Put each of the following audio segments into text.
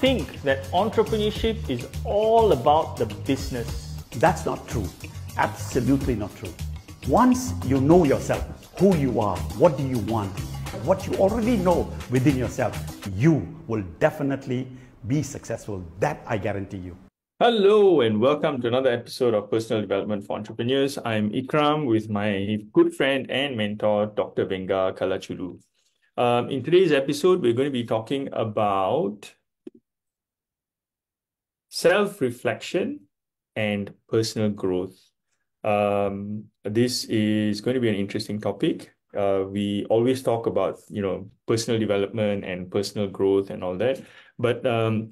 think that entrepreneurship is all about the business. That's not true. Absolutely not true. Once you know yourself, who you are, what do you want, what you already know within yourself, you will definitely be successful. That I guarantee you. Hello and welcome to another episode of Personal Development for Entrepreneurs. I'm Ikram with my good friend and mentor, Dr. Venga Kalachulu. In today's episode, we're going to be talking about self-reflection and personal growth. This is going to be an interesting topic. We always talk about, personal development and personal growth and all that. But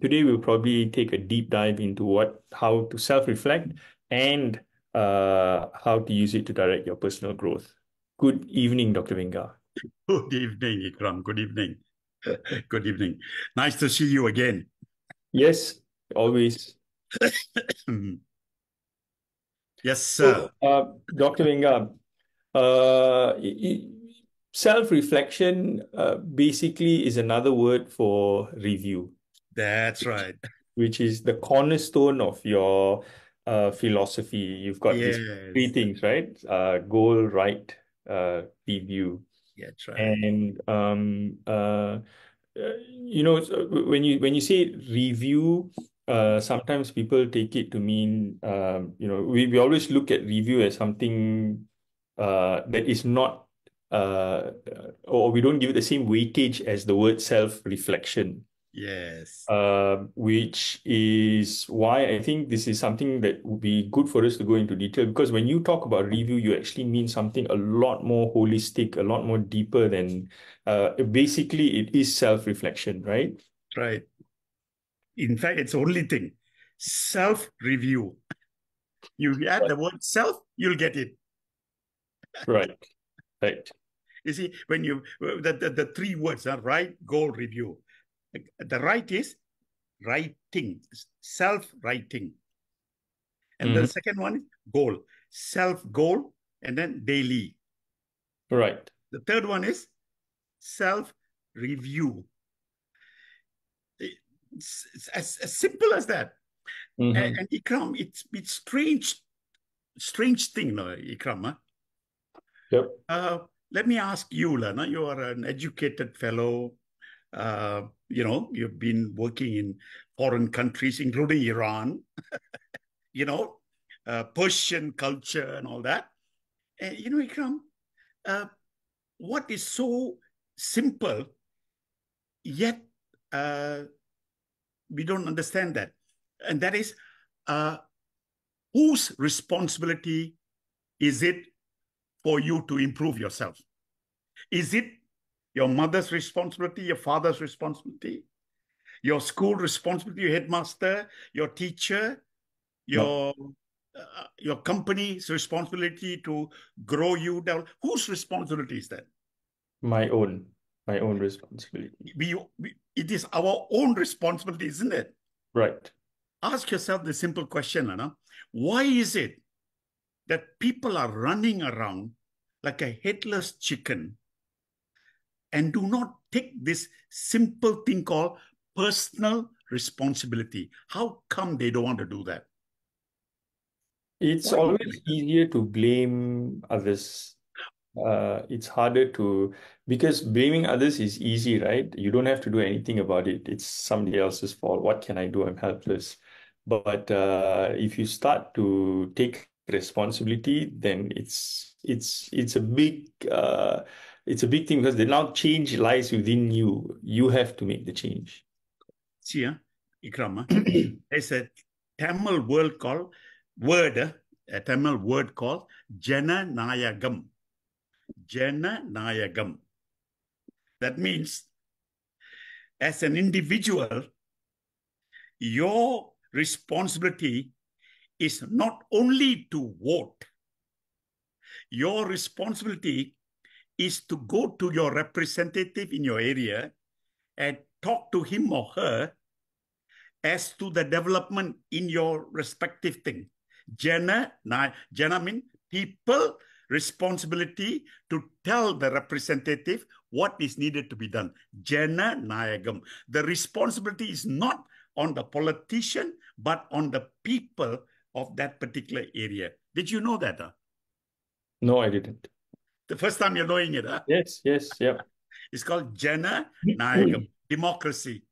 today we'll probably take a deep dive into how to self-reflect and how to use it to direct your personal growth. Good evening, Dr. Venga. Good evening, Ikram. Good evening. Good evening. Nice to see you again. Yes, always. Yes, sir. So, Dr. Venga, self-reflection basically is another word for review. That's right. Which is the cornerstone of your philosophy. You've got these three things, right? Goal, right, review. Yeah, that's right. And so when you say review, sometimes people take it to mean we always look at review as something that is not or we don't give it the same weightage as the word self-reflection. Yes. Which is why I think this is something that would be good for us to go into detail, because when you talk about review, you actually mean something a lot more holistic, a lot more deeper than basically it is self-reflection, right? Right. In fact, it's the only thing. Self-review. You add the word self, you'll get it. Right. Right. You see, when you the three words are right, goal, review. The right is writing, self-writing. And the second one is goal, self-goal, and then daily. Right. The third one is self-review. It's as simple as that. And Ikram, it's strange thing, no, Ikram. Huh? Yep. Let me ask you, Lana, you are an educated fellow. You've been working in foreign countries, including Iran, Persian culture and all that. And, Ikram, what is so simple, yet we don't understand that. And that is, whose responsibility is it for you to improve yourself? Is it your mother's responsibility, your father's responsibility, your school responsibility, your headmaster, your teacher, your company's responsibility to grow you down? Whose responsibility is that? My own responsibility. It is our own responsibility, isn't it? Right. Ask yourself the simple question, Anna. Why is it that people are running around like a headless chicken and do not take this simple thing called personal responsibility? How come they don't want to do that? It's always easier to blame others. It's harder because blaming others is easy, right? You don't have to do anything about it. It's somebody else's fault. What can I do? I'm helpless. But if you start to take responsibility, then it's a big thing, because the now change lies within you. You have to make the change. See, Ikram, there's a Tamil word called Jananayagam. Jananayagam. That means, as an individual, your responsibility is not only to vote. Your responsibility is to go to your representative in your area and talk to him or her as to the development in your respective thing. Jana means people responsibility to tell the representative what is needed to be done. Jana Nayagam. The responsibility is not on the politician, but on the people of that particular area. Did you know that? No, I didn't. The first time you're knowing it, Yes, yes, yep. it's called Jana Nayagam, democracy.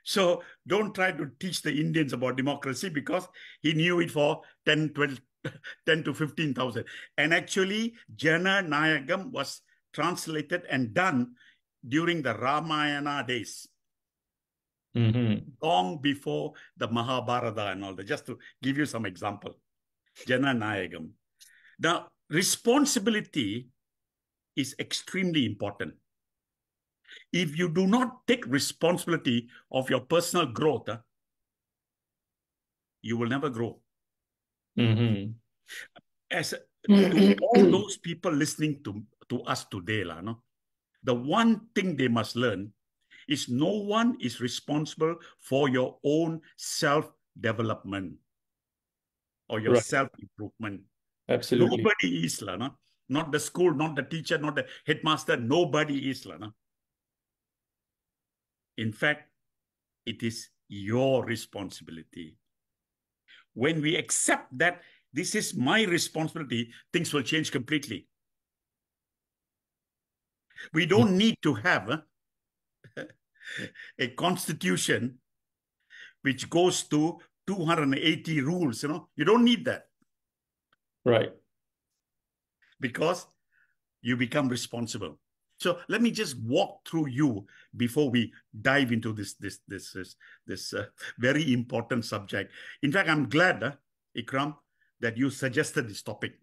So don't try to teach the Indians about democracy because he knew it for 10, 12, 10 to 15,000. And actually, Jana Nayagam was translated and done during the Ramayana days, long before the Mahabharata and all that, just to give you some example. Jana Nayagam. Now, responsibility is extremely important. If you do not take responsibility of your personal growth, you will never grow. Mm-hmm. As to all those people listening to us today, no? The one thing they must learn is no one is responsible for your own self-development or your Right. self-improvement. Absolutely. Nobody is, no? Not the school, not the teacher, not the headmaster. Nobody is. No? In fact, it is your responsibility. When we accept that this is my responsibility, things will change completely. We don't need to have a constitution which goes to 280 rules. You don't need that Right. because you become responsible. So let me just walk through you before we dive into this very important subject. In fact, I'm glad, Ikram, that you suggested this topic.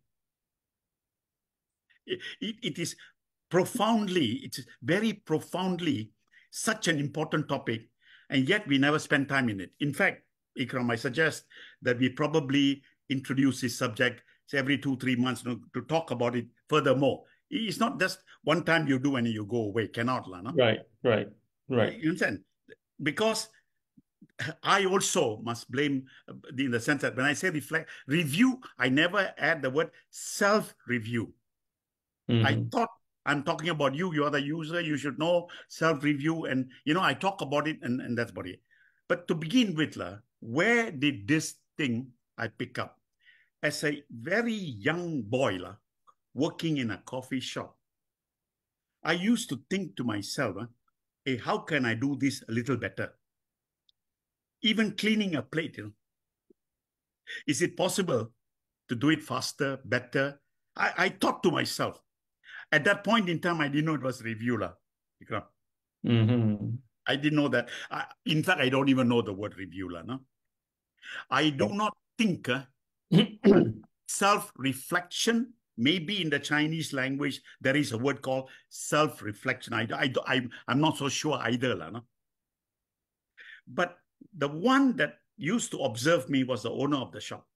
It is profoundly, it's very profoundly such an important topic, and yet we never spend time in it. In fact, Ikram, I suggest that we probably introduce this subject every 2-3 months to talk about it furthermore. It's not just one time you do and you go away. Cannot, no? Right. Right. Right. You understand? Because I also must blame in the sense that when I say reflect, review, I never add the word self-review. I Mm-hmm. thought I'm talking about you. You are the user. You should know self-review. And, I talk about it and that's about it. But to begin with, where did this thing I pick up? As a very young boy, working in a coffee shop, I used to think to myself, hey, how can I do this a little better? Even cleaning a plate, is it possible to do it faster, better? I thought to myself, at that point in time, I didn't know it was review. Mm-hmm. I didn't know that. In fact, I don't even know the word review. No? I do not think self-reflection, maybe in the Chinese language, there is a word called self-reflection. I'm not so sure either. No? But the one that used to observe me was the owner of the shop.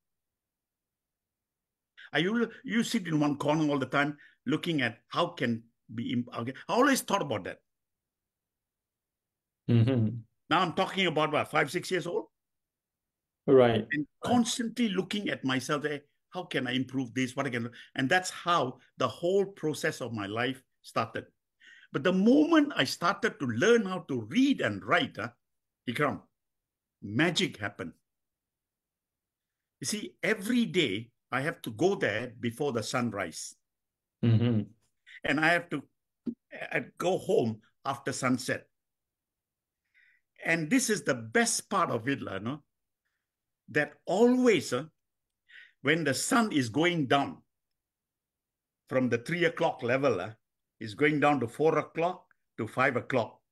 You sit in one corner all the time looking at how can be. I always thought about that. Mm-hmm. Now I'm talking about what, 5-6 years old, Right. and Right. constantly looking at myself. How can I improve this? What I can, and that's how the whole process of my life started. But the moment I started to learn how to read and write, Ikram, magic happened. You see, every day I have to go there before the sunrise, Mm-hmm. and I have to go home after sunset. And this is the best part of it, no? That always, when the sun is going down from the 3 o'clock level, is going down to 4 o'clock to 5 o'clock.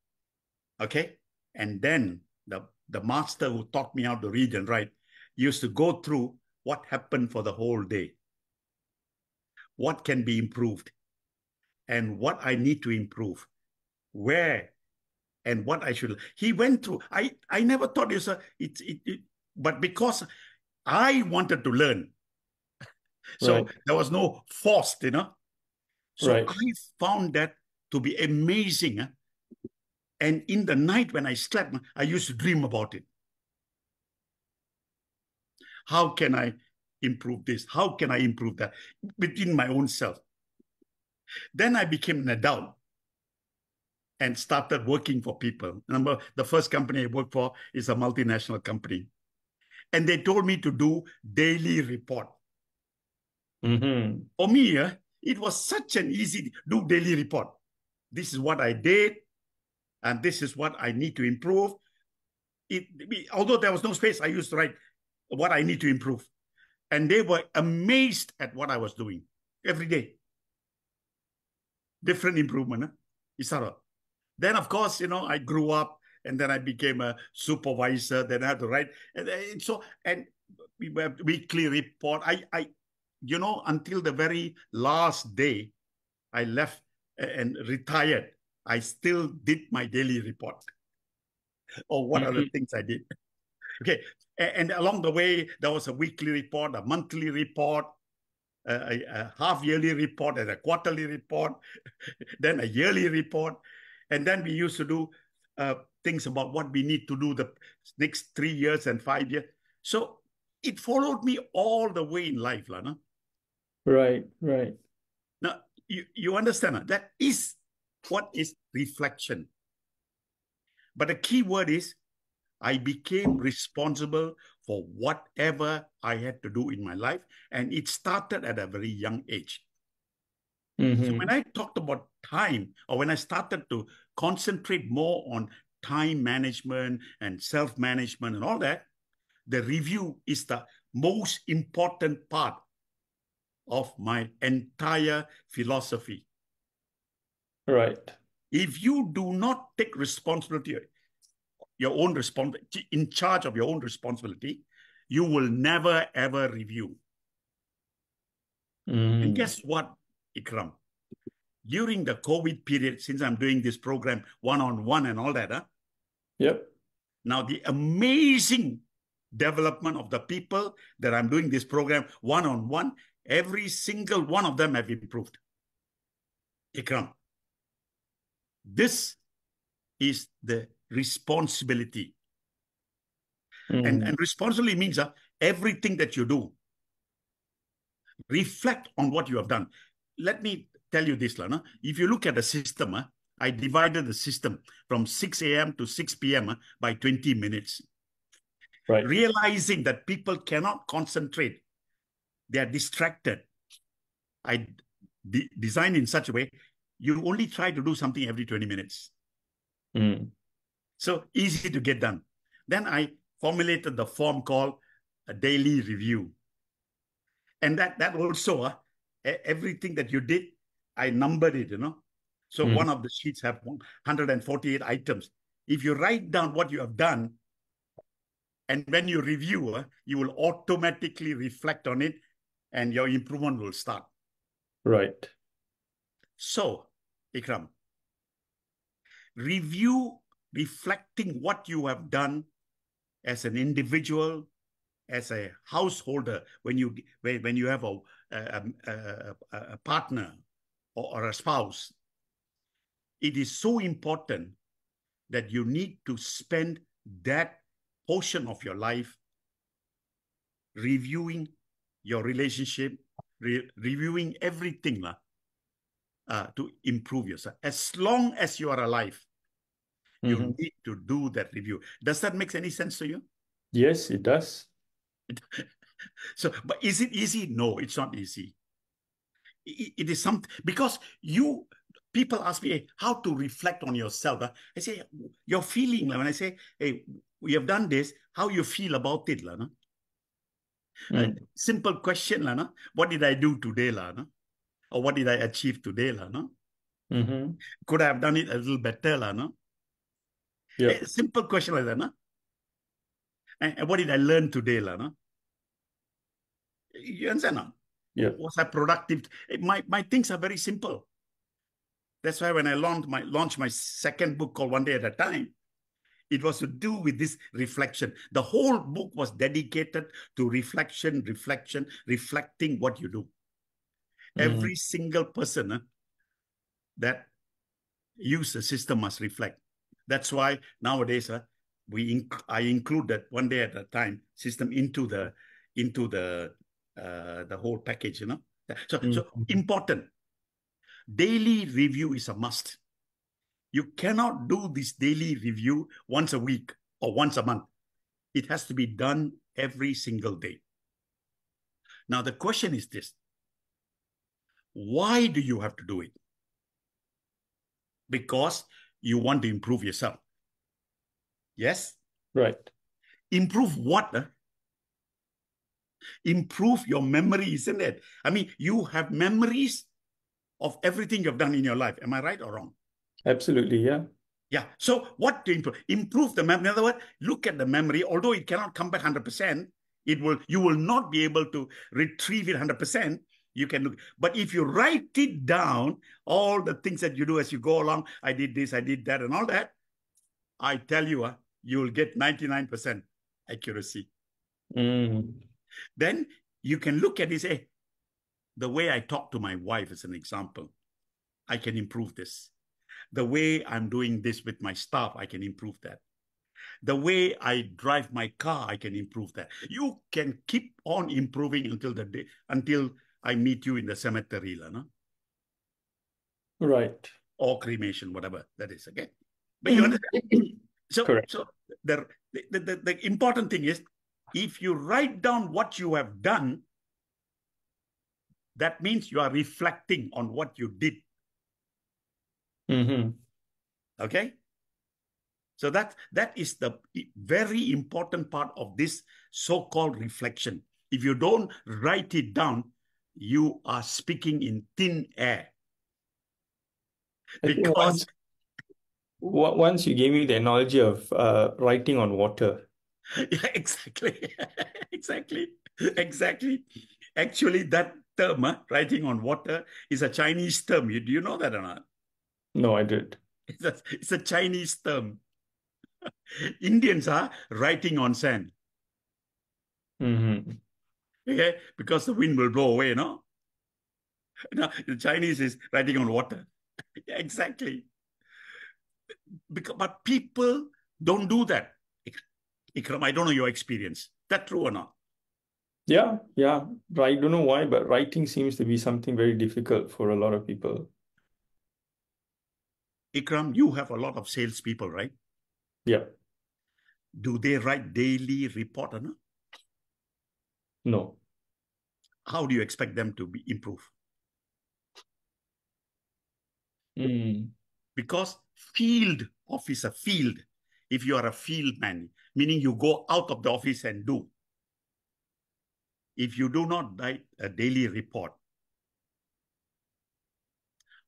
Okay? And then the master who taught me how to read and write used to go through what happened for the whole day, what can be improved, and what I need to improve, where and what I should. He went through. I never thought but because I wanted to learn, so Right. there was no forced, So Right. I found that to be amazing. And in the night when I slept, I used to dream about it. How can I improve this? How can I improve that within my own self? Then I became an adult. and started working for people. Remember, the first company I worked for is a multinational company. And they told me to do daily report. Mm-hmm. For me, it was such an easy do daily report. This is what I did, and this is what I need to improve. Although there was no space, I used to write what I need to improve. And they were amazed at what I was doing every day. Different improvement. Huh? Then, of course, I grew up and then I became a supervisor. Then I had to write. And we have weekly report. Until the very last day I left and retired, I still did my daily report or what other Mm-hmm. things I did. Okay. And along the way, there was a weekly report, a monthly report, a half-yearly report, and a quarterly report, then a yearly report. And then we used to do things about what we need to do the next 3 years and 5 years. So it followed me all the way in life. No? Right, right. Now, you understand that is what is reflection. But the key word is I became responsible for whatever I had to do in my life. And it started at a very young age. So when Mm-hmm. I talked about time, or when I started to concentrate more on time management and self-management and all that, the review is the most important part of my entire philosophy. Right. If you do not take responsibility, your own responsibility, in charge of your own responsibility, you will never ever review. And Mm-hmm. guess what, Ikram? During the COVID period, since I'm doing this program one-on-one and all that, Yep. now the amazing development of the people that I'm doing this program one-on-one, every single one of them have improved. Ikram, this is the responsibility. And, Mm-hmm. and responsibility means everything that you do, reflect on what you have done. Let me tell you this, Lana. If you look at the system, I divided the system from 6 a.m. to 6 p.m. By 20 minutes. Right. Realizing that people cannot concentrate, they are distracted. I design in such a way, you only try to do something every 20 minutes. Mm. So easy to get done. Then I formulated the form called a daily review. And that also, everything that you did, I numbered it. So Mm. one of the sheets have 148 items. If you write down what you have done, and when you review, you will automatically reflect on it and your improvement will start. Right. So, Ikram, review reflecting what you have done as an individual, as a householder, when you have a partner or a spouse. It is so important that you need to spend that portion of your life reviewing your relationship, reviewing everything to improve yourself. As long as you are alive, Mm-hmm. you need to do that review. Does that make any sense to you? Yes, it does. So, but is it easy? No, it's not easy. It is something because people ask me, hey, how to reflect on yourself. I say, your feeling. When I say, hey, we have done this, how you feel about it. No? Mm. Simple question. No? What did I do today? No? Or what did I achieve today? No? Mm-hmm. Could I have done it a little better? No? Yep. Simple question like that. No? And what did I learn today? No? You understand? No? Yep. Was I productive? My things are very simple. That's why when I launched my second book called One Day at a Time, it was to do with this reflection. The whole book was dedicated to reflecting what you do. Mm. Every single person that use the system must reflect. That's why nowadays I include that One Day at a Time system into the whole package. So Mm. important. Daily review is a must. You cannot do this daily review once a week or once a month. It has to be done every single day. Now, the question is this: why do you have to do it? Because you want to improve yourself. Yes? Right. Improve what? Improve your memory, isn't it? I mean, you have memories of everything you've done in your life. Am I right or wrong? Absolutely. Yeah. Yeah. So what to improve? Improve the memory. In other words, look at the memory. Although it cannot come back 100%, you will not be able to retrieve it 100%. You can look, but if you write it down, all the things that you do as you go along, I did this, I did that, and all that, I tell you, you will get 99% accuracy. Mm. Then you can look at this, hey, the way I talk to my wife as an example, I can improve this. The way I'm doing this with my staff, I can improve that. The way I drive my car, I can improve that. You can keep on improving until I meet you in the cemetery, no? Right. Or cremation, whatever that is. Okay, but you understand. So, Correct. so the important thing is, if you write down what you have done, that means you are reflecting on what you did. Mm-hmm. Okay. So that is the very important part of this so-called reflection. If you don't write it down, you are speaking in thin air. I think Because once you gave me the analogy of writing on water. yeah, exactly. Exactly. Exactly. Actually, that term, writing on water, is a Chinese term. Do you know that or not? No, I did. It's a Chinese term. Indians are writing on sand. Mm-hmm. Okay, because the wind will blow away, no? Now, the Chinese is writing on water. Exactly. But people don't do that. Ikram, I don't know your experience. That true or not? Yeah, yeah. I don't know why, but writing seems to be something very difficult for a lot of people. Ikram, you have a lot of salespeople, right? Yeah. Do they write daily report or not? No. How do you expect them to be improve? Mm. Because field officer, field, if you are a field man, meaning you go out of the office and do. If you do not write a daily report,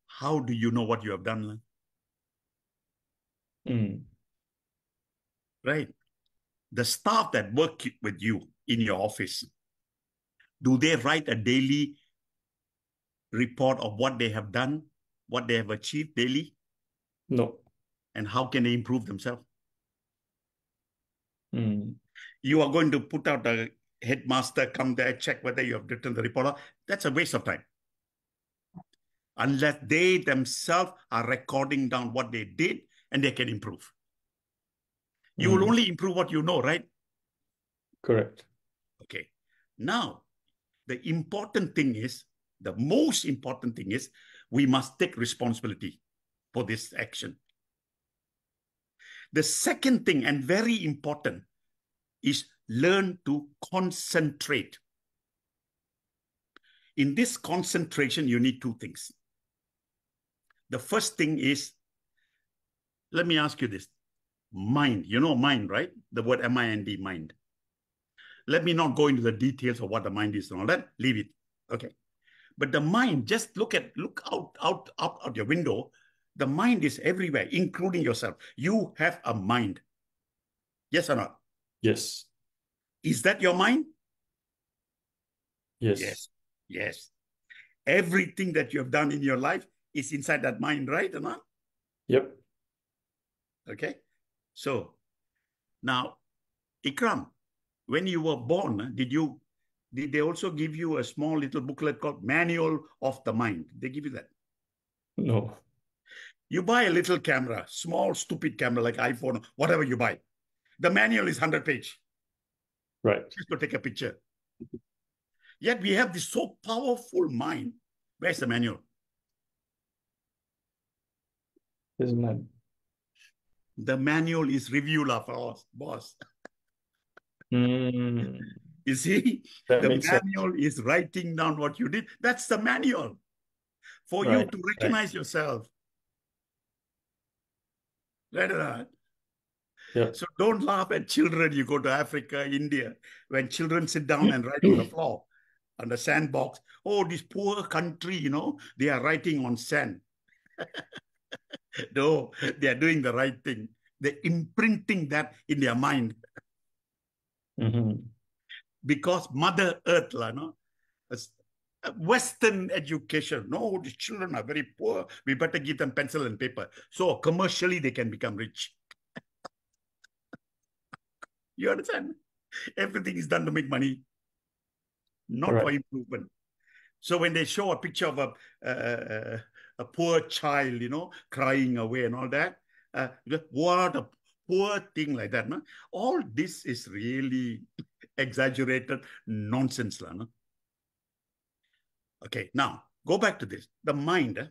how do you know what you have done? Mm. Right? The staff that work with you in your office, do they write a daily report of what they have done, what they have achieved daily, No. and how can they improve themselves? Mm. You are going to put out a headmaster, come there, check whether you have written the report. That's a waste of time. Unless they themselves are recording down what they did and they can improve. You will Mm. only improve what you know, right? Correct. Okay. Now, the important thing is, the most important thing is, we must take responsibility for this action. The second thing, and very important, is learn to concentrate. In this concentration, you need two things. The first thing is, let me ask you this. Mind, you know mind, right? The word M-I-N-D, mind. Let me not go into the details of what the mind is and all that. Leave it. Okay. But the mind, just look out your window. The mind is everywhere, including yourself. You have a mind. Yes or not? Yes. Is that your mind? Yes. Yes. Yes. Everything that you have done in your life is inside that mind, right or not? Yep. Okay. So now, Ikram, when you were born, did they also give you a small little booklet called Manual of the Mind? They give you that. No. You buy a little camera, small stupid camera like iPhone, whatever you buy. The manual is 100 page. Right. Just to take a picture. Yet we have this so powerful mind. Where's the manual? Isn't that? The manual is review lah, boss. Mm, You see, that the makes sense. manual is writing down what you did. That's the manual for you Right. to Right. recognize yourself. Right or not? Yep. So don't laugh at children. You go to Africa, India, when children sit down and write on the floor, on the sandbox. Oh, this poor country, they are writing on sand. No, they are doing the right thing. They're imprinting that in their mind Mm-hmm. because Mother Earth, no? Western education. No, the children are very poor. We better give them pencil and paper. So commercially, they can become rich. You understand? Everything is done to make money, not for Right. improvement. So when they show a picture of a poor child, crying away and all that, what a poor thing like that. No? All this is really exaggerated nonsense. No? Okay, now go back to this. The mind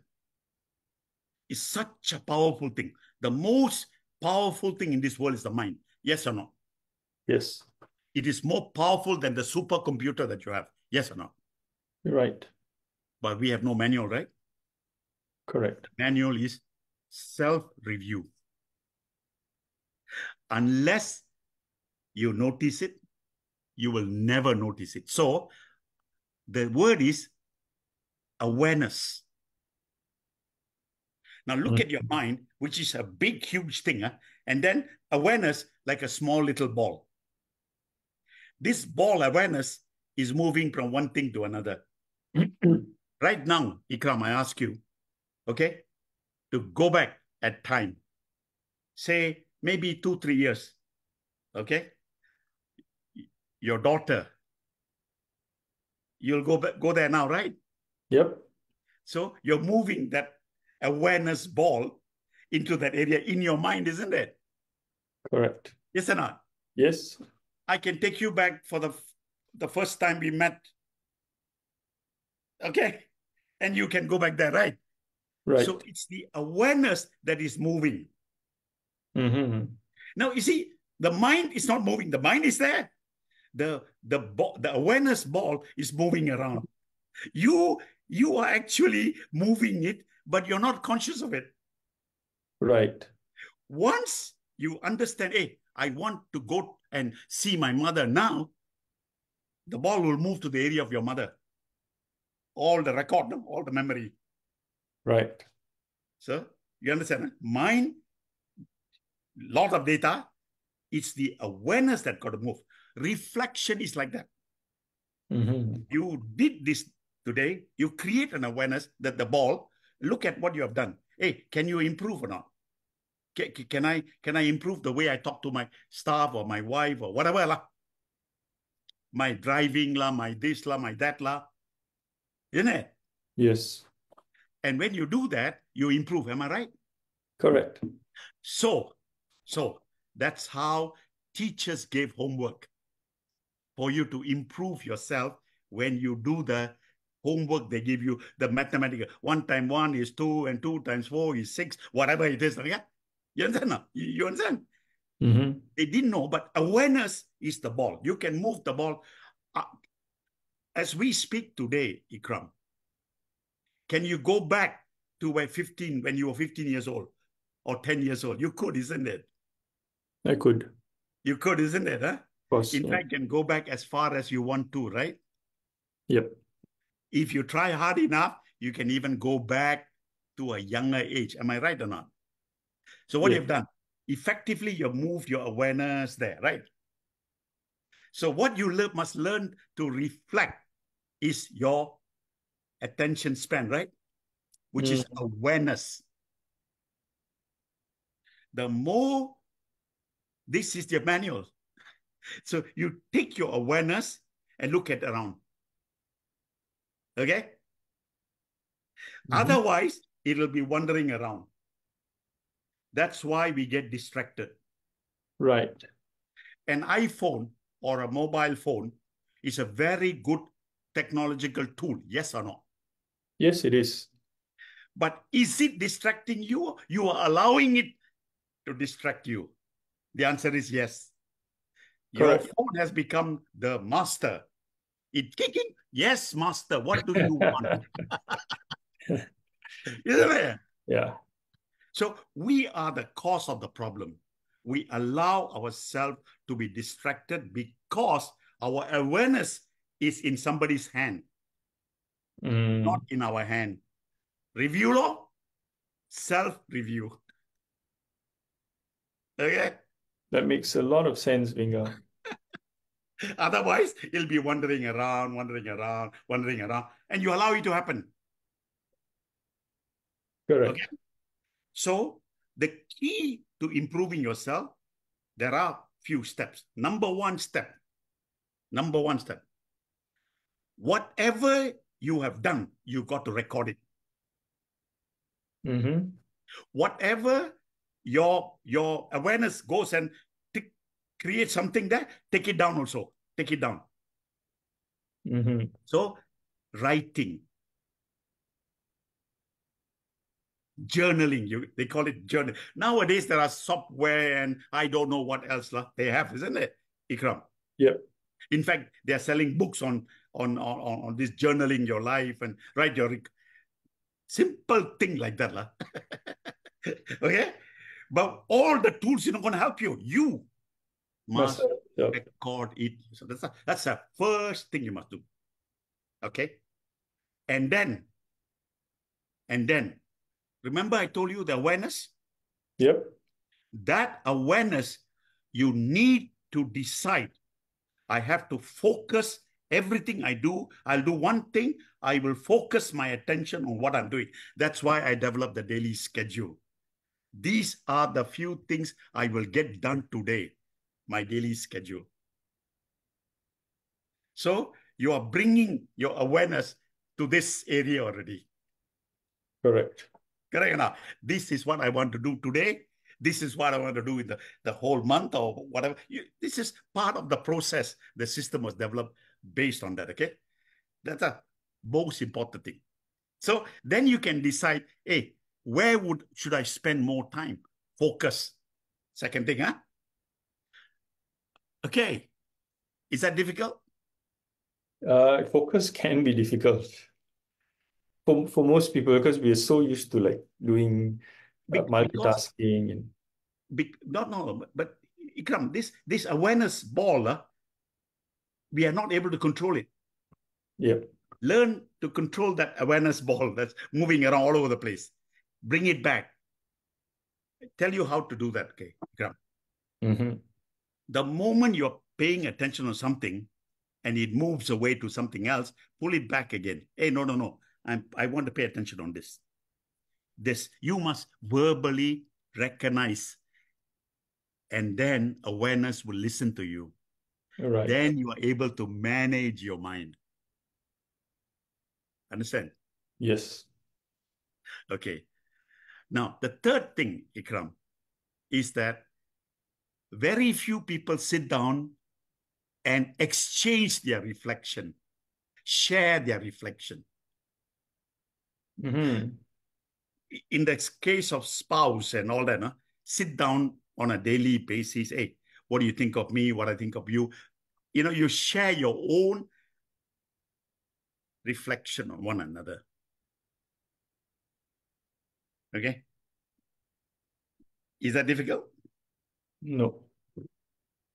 is such a powerful thing. The most powerful thing in this world is the mind. Yes or no? Yes. It is more powerful than the supercomputer that you have. Yes or no? You're right. But we have no manual, right? Correct. Manual is self-review. Unless you notice it, you will never notice it. So the word is awareness. Now look at your Mm-hmm. mind, which is a big, huge thing, huh? And then awareness like a small little ball. This ball awareness is moving from one thing to another. Right now, Ikram, I ask you, okay, to go back at time, say maybe 2, 3 years, okay? Your daughter, you'll go there now, right? Yep. So you're moving that awareness ball into that area in your mind, isn't it? Correct. Yes or not? Yes. I can take you back for the first time we met, okay? And you can go back there, right? So Right. it's the awareness that is moving. Mm-hmm. Now, you see, the mind is not moving. The mind is there. The awareness ball is moving around. You you are actually moving it, but you're not conscious of it. Right. Once you understand, hey, I want to go and see my mother now, the ball will move to the area of your mother. All the record, all the memory. Right. So you understand? Mind, lot of data. It's the awareness that got to move. Reflection is like that. Mm-hmm. You did this today. You create an awareness that the ball. Look at what you have done. Hey, can you improve or not? Can I improve the way I talk to my staff or my wife or whatever lah? My driving lah, my this lah, my that lah, isn't it? Yes. And when you do that, you improve. Am I right? Correct. So, so that's how teachers gave homework for you to improve yourself when you do the homework they give you, the mathematical. 1 times 1 is 2, and 2 times 4 is 6, whatever it is. Yeah? You understand now? You understand? Mm-hmm. They didn't know, but awareness is the ball. You can move the ball. As we speak today, Ikram, can you go back to when you were 15 years old or 10 years old? You could, isn't it? I could. Of You could, isn't it? Huh? course. In Yeah. fact, can go back as far as you want to, right? Yep. If you try hard enough, you can even go back to a younger age. Am I right or not? So what Yeah. you've done, effectively, you've moved your awareness there, right? So what you must learn to reflect is your attention span, right? Which is Mm-hmm. awareness. The more, this is your manual. So you take your awareness and look at around. Okay? Mm-hmm. Otherwise, it'll be wandering around. That's why we get distracted. Right. An iPhone or a mobile phone is a very good technological tool, yes or no? Yes, it is. But is it distracting you? You are allowing it to distract you? The answer is yes. Your Correct. phone has become the master. It kicking. Yes, master. What do you want? Isn't it? Yeah. So we are the cause of the problem. We allow ourselves to be distracted because our awareness is in somebody's hand, not Mm, in our hand. Review law, self-review. Okay. that makes a lot of sense, Vinga. Otherwise, you'll be wandering around, wandering around, wandering around, and you allow it to happen. Okay. Correct. So the key to improving yourself, there are few steps. Number one step, whatever you have done, you got to record it. Mm-hmm. Whatever your awareness goes and create something there, take it down also. Take it down. Mm-hmm. So writing, journaling, they call it journal. Nowadays there are software and I don't know what else they have, isn't it, Ikram? Yep. In fact, they are selling books on this journaling your life and write your simple thing like that. Okay. But all the tools are not going to help you. You Must must have. Yep. record it. So that's the first thing you must do. Okay. And then, and then, remember I told you the awareness? Yep. That awareness, you need to decide. I have to focus everything I do. I'll do one thing. I will focus my attention on what I'm doing. That's why I developed the daily schedule. These are the few things I will get done today, my daily schedule. So you are bringing your awareness to this area already. Correct. Correct enough. This is what I want to do today. This is what I want to do in the whole month or whatever. This is part of the process. The system was developed based on that. Okay. That's the most important thing. So then you can decide, hey, where should I spend more time? Focus. Second thing, huh? Okay. Is that difficult? Focus can be difficult for most people because we are so used to like doing Because multitasking and not no, but Ikram, this awareness ball, we are not able to control it. yep. Learn to control that awareness ball that's moving around all over the place. Bring it back. Tell you how to do that, okay, Ikram. Mm-hmm. The moment you're paying attention on something and it moves away to something else, pull it back again. Hey, no, no, no. I want to pay attention on this. This you must verbally recognize, and then awareness will listen to you. Right. Then you are able to manage your mind. Understand? Yes. Okay. Now, the third thing, Ikram, is that very few people sit down and exchange their reflection, share their reflection. Mm-hmm. In the case of spouse and all that, no? Sit down on a daily basis. Hey, what do you think of me? What I think of you? You share your own reflection on one another. Okay. Is that difficult? No.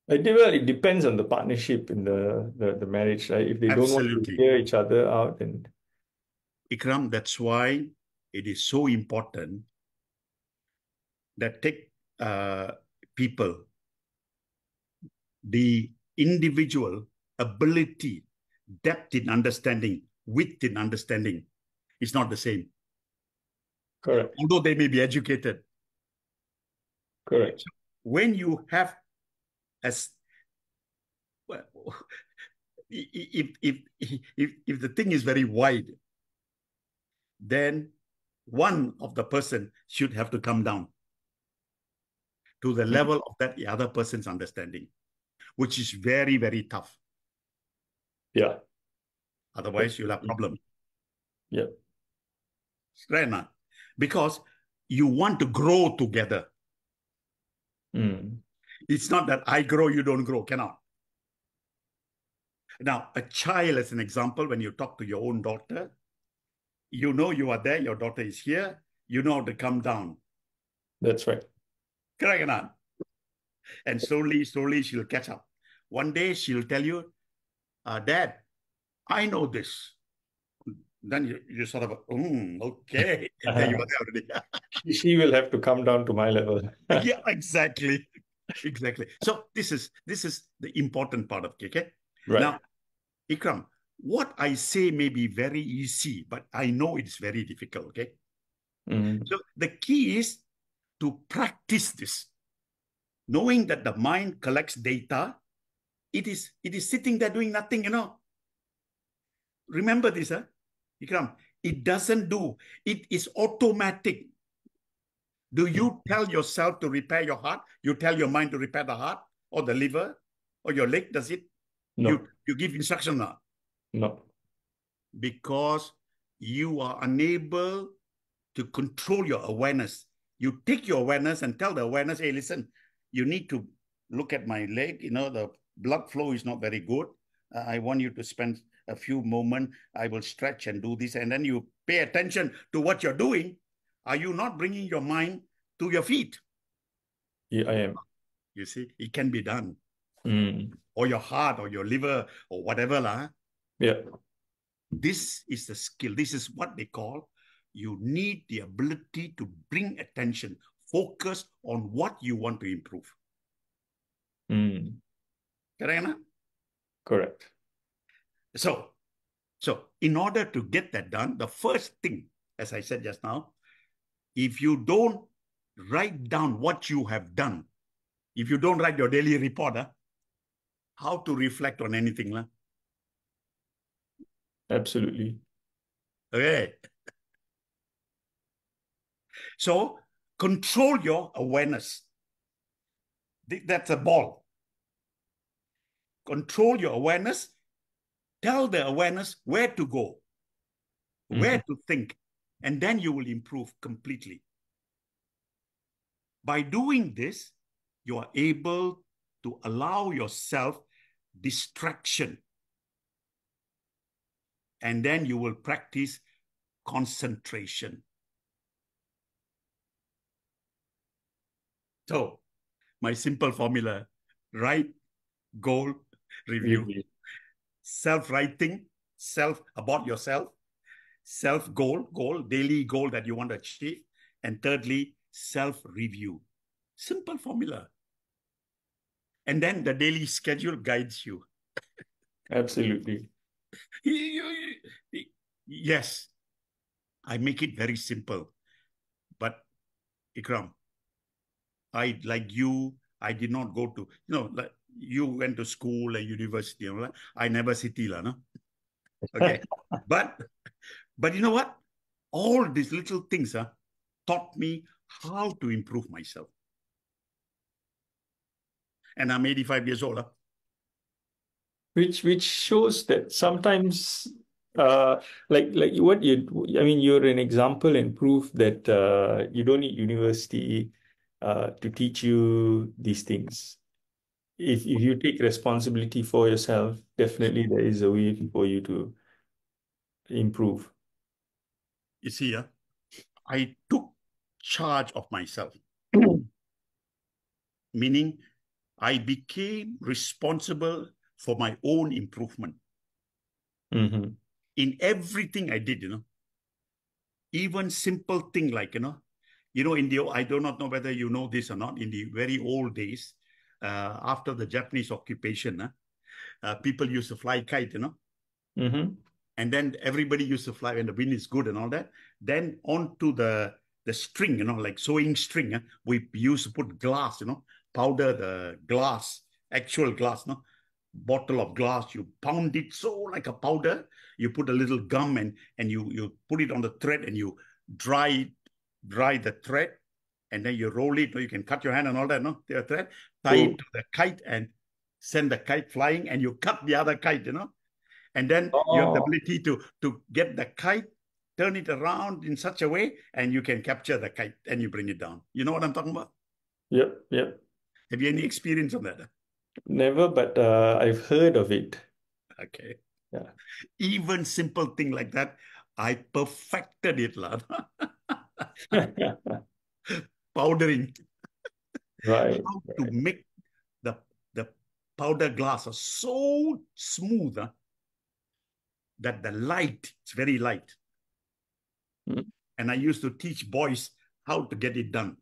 Well, it depends on the partnership in the marriage, right? If they don't want to Absolutely. hear each other out, then Ikram, that's why it is so important that take people, the individual ability, depth in understanding, width in understanding is not the same. correct. Although they may be educated. Correct. So when you have as well, if the thing is very wide, then one of the person should have to come down to the Mhm. level of that the other person's understanding, which is very, very tough. Yeah. Otherwise, you'll have Absolutely. problem. Yeah. Right now. Because you want to grow together. Mm. It's not that I grow, you don't grow. Cannot. Now, a child, as an example, when you talk to your own daughter, you know you are there, your daughter is here, you know how to come down. That's right. Correct or not? And slowly, slowly, she'll catch up. One day, she'll tell you, Dad, I know this. Then you sort of, okay. And there you are already. She will have to come down to my level. Yeah, exactly. Exactly. So this is the important part of it, okay? Right. Now, Ikram, what I say may be very easy, but I know it's very difficult, okay? Mm. So the key is to practice this, knowing that the mind collects data. It is sitting there doing nothing, Remember this, huh? Ikram, it doesn't do, it is automatic. Do you tell yourself to repair your heart? You tell your mind to repair the heart or the liver or your leg, does it? You, No, you give instruction now no. because you are unable to control your awareness. You take your awareness and tell the awareness, hey, listen, you need to look at my leg. The blood flow is not very good. I want you to spend a few moments. I will stretch and do this. And then you pay attention to what you're doing. Are you not bringing your mind to your feet? Yeah, I am. You see, it can be done. Mm. Or your heart or your liver or whatever. Yeah. This is the skill. This is what they call, you need the ability to bring attention, focus on what you want to improve. Mm. Correct? Correct. So, so in order to get that done, the first thing, as I said just now, if you don't write down what you have done, if you don't write your daily report, how to reflect on anything? Absolutely. Okay. So control your awareness. That's a ball. Control your awareness. Tell the awareness where to go, Mhm. where to think, and then you will improve completely. By doing this, you are able to allow yourself distraction, and then you will practice concentration. So, my simple formula: write, goal, review. Really. Self-writing, self about yourself, self-goal, daily goal that you want to achieve, and thirdly, self-review. Simple formula. And then the daily schedule guides you. Absolutely. Yes, I make it very simple. But Ikram, like you, I did not go to, like you went to school and university. I never city, no? Okay. But you know what? All these little things taught me how to improve myself. And I'm 85 years old. Which shows that sometimes like what you I mean you're an example and proof that you don't need university to teach you these things. If you take responsibility for yourself, definitely there is a way for you to improve. You see, I took charge of myself, meaning I became responsible for my own improvement Hmm. in everything I did, even simple thing like, in the, I do not know whether you know this or not, in the very old days, after the Japanese occupation, people used to fly kite, Hmm. and then everybody used to fly when the wind is good and all that. Then onto the string, like sewing string, we used to put glass, powder the glass, actual glass, bottle of glass. You pound it so like a powder. You put a little gum and you put it on the thread and you dry the thread, and then you roll it. Or you can cut your hand and all that, no? The thread, tie Oh, it to the kite and send the kite flying, and you cut the other kite, and then you have the oh, ability to get the kite, turn it around in such a way, and you can capture the kite and you bring it down. You know what I'm talking about? yep, yep. Have you any experience on that? Never, but I've heard of it. Okay. Yeah. Even simple thing like that, I perfected it, lah. Powdering, Right. how to Right. make the the powder glass so smooth that the light, it's very light. Mm. And I used to teach boys how to get it done.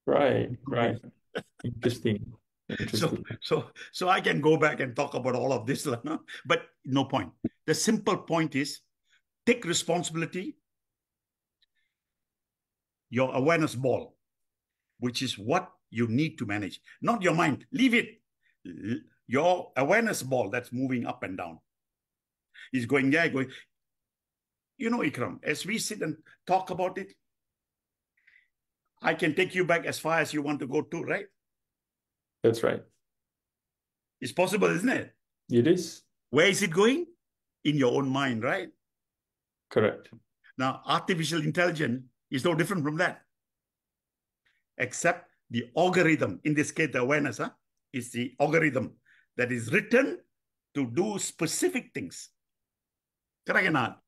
Right. Right. Interesting. So, Interesting. so I can go back and talk about all of this, but no point. The simple point is take responsibility, your awareness ball, which is what you need to manage, not your mind. Leave it. Your awareness ball that's moving up and down is going there, going. Ikram, as we sit and talk about it, I can take you back as far as you want to go to, right? That's right. It's possible, isn't it? It is. Where is it going? In your own mind, right? Correct. Now, artificial intelligence is no different from that, except the algorithm, in this case, the awareness, is the algorithm that is written to do specific things. Correct or not,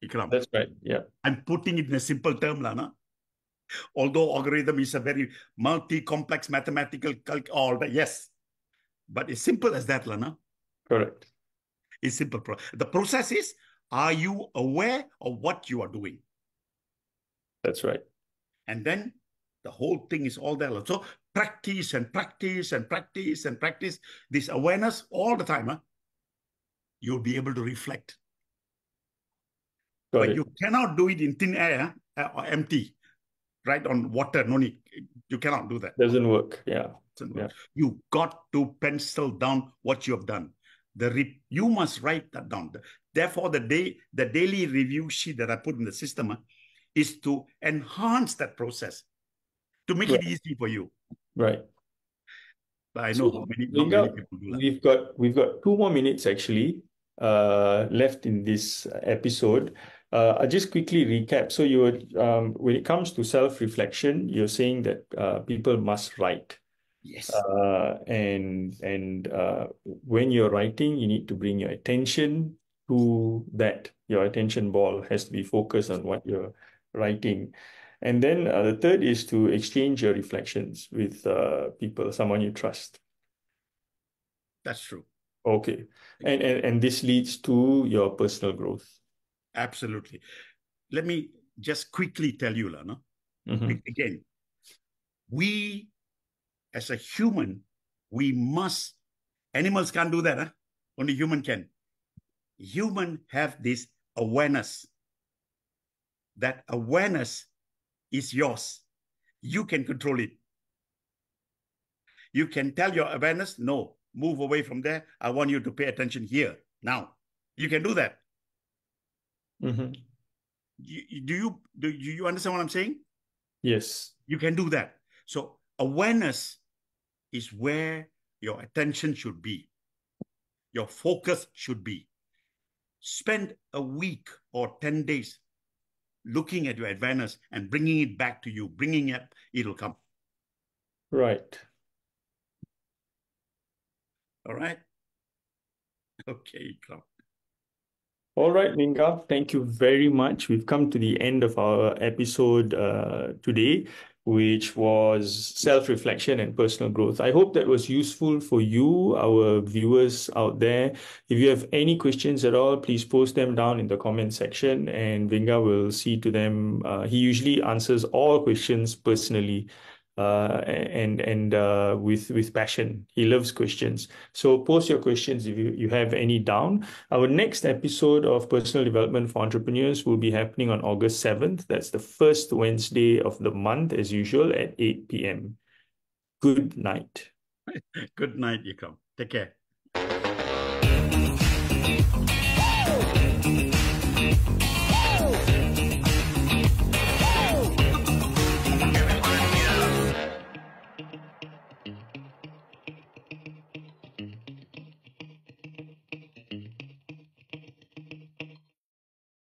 Ikram? That's right. Yeah. I'm putting it in a simple term, Lana. Although algorithm is a very multi-complex mathematical all that, yes. But it's simple as that, Lana. Correct. It's simple. The process is, are you aware of what you are doing? That's right. And then the whole thing is all there. So practice and practice and practice and practice this awareness all the time. You'll be able to reflect. Got But it. you cannot do it in thin air or empty, right? On water, no need. You cannot do that. Doesn't work. Yeah. Yeah. You got to pencil down what you have done. You must write that down. Therefore, the daily review sheet that I put in the system is to enhance that process, to make it Right. easy for you. Right. But I know how So, many, not many Linga, people do that. we've got 2 more minutes actually left in this episode. I'll just quickly recap. So you were when it comes to self-reflection, you're saying that people must write. Yes, And when you're writing, you need to bring your attention to that. Your attention ball has to be focused on what you're writing. And then the third is to exchange your reflections with people, someone you trust. that's true. Okay. And this leads to your personal growth. Absolutely. Let me just quickly tell you, Lana. Hmm. Again, we as a human, we must, animals can't do that. Huh? Only human can. Human have this awareness. That awareness is yours. You can control it. You can tell your awareness, no, move away from there. I want you to pay attention here, now. You can do that. Hmm. Do you understand what I'm saying? Yes. You can do that. So awareness is where your attention should be. Your focus should be. Spend a week or 10 days looking at your awareness and bringing it back to you, bringing it, it'll come. Right. All right? Okay, come. All right, Linga, thank you very much. We've come to the end of our episode today, which was self-reflection and personal growth. I hope that was useful for you, our viewers out there. If you have any questions at all, please post them down in the comment section and Vinga will see to them. He usually answers all questions personally. And with passion. He loves questions. So post your questions if you have any down. Our next episode of Personal Development for Entrepreneurs will be happening on August 7th. That's the first Wednesday of the month, as usual, at 8 p.m. Good night. Good night, Ikram. Take care.